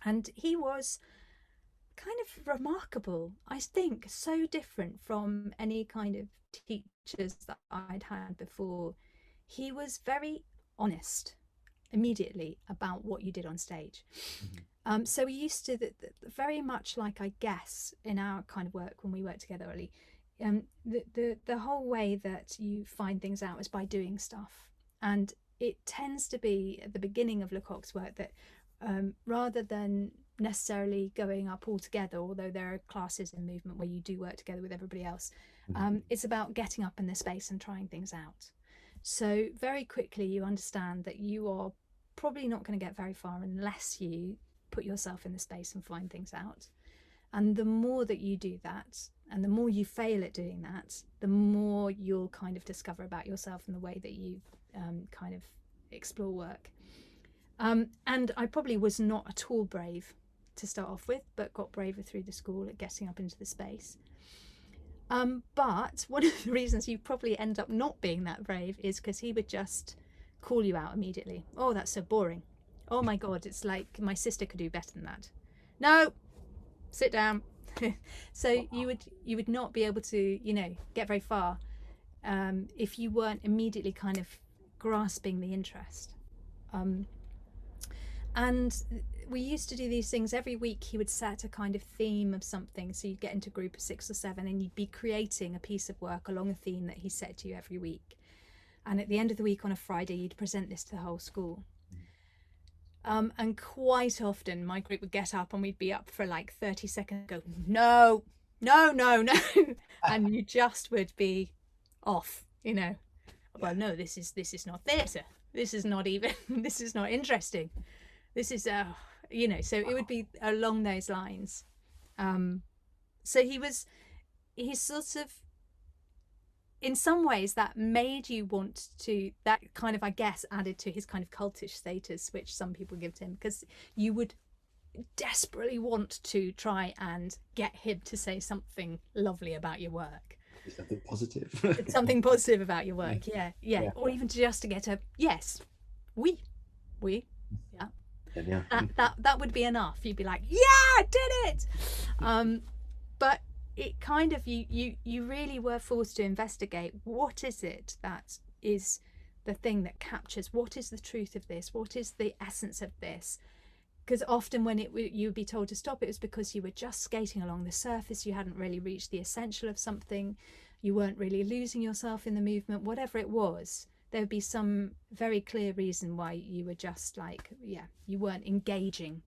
And he was kind of remarkable, I think, so different from any kind of teachers that I'd had before. He was very honest immediately about what you did on stage. So we used to, very much like, I guess, in our kind of work when we worked together, Ollie, the whole way that you find things out is by doing stuff. And it tends to be at the beginning of LeCoq's work that rather than necessarily going up all together, although there are classes in movement where you do work together with everybody else, it's about getting up in the space and trying things out. So very quickly you understand that you are probably not going to get very far unless you put yourself in the space and find things out. And the more that you do that, and the more you fail at doing that, the more you'll kind of discover about yourself and the way that you kind of explore work. And I probably was not at all brave to start off with, but got braver through the school at getting up into the space. But one of the reasons you probably end up not being that brave is because he would just call you out immediately. Oh, that's so boring. Oh my God, it's like my sister could do better than that. No, sit down. So you would not be able to, get very far if you weren't immediately kind of grasping the interest. And we used to do these things every week. He would set a kind of theme of something. So you'd get into a group of 6 or 7 and you'd be creating a piece of work along a theme that he set to you every week. And at the end of the week on a Friday, you'd present this to the whole school. And quite often my group would get up and we'd be up for like 30 seconds and go, no. And you just would be off, Well, no, this is not theatre. This is not even, this is not interesting. This is, so it would be along those lines. So he's sort of, in some ways that made you want to, that kind of, I guess, added to his kind of cultish status, which some people give to him, because you would desperately want to try and get him to say something lovely about your work. Something positive. Something positive about your work, yeah. Or even just to get a, yes, we, yeah. That would be enough. You'd be like, yeah, I did it. But it kind of, you really were forced to investigate, what is it that is the thing that captures, what is the truth of this, what is the essence of this? Because often when you would be told to stop, it was because you were just skating along the surface, you hadn't really reached the essential of something, you weren't really losing yourself in the movement, whatever it was. There would be some very clear reason why you were just like, you weren't engaging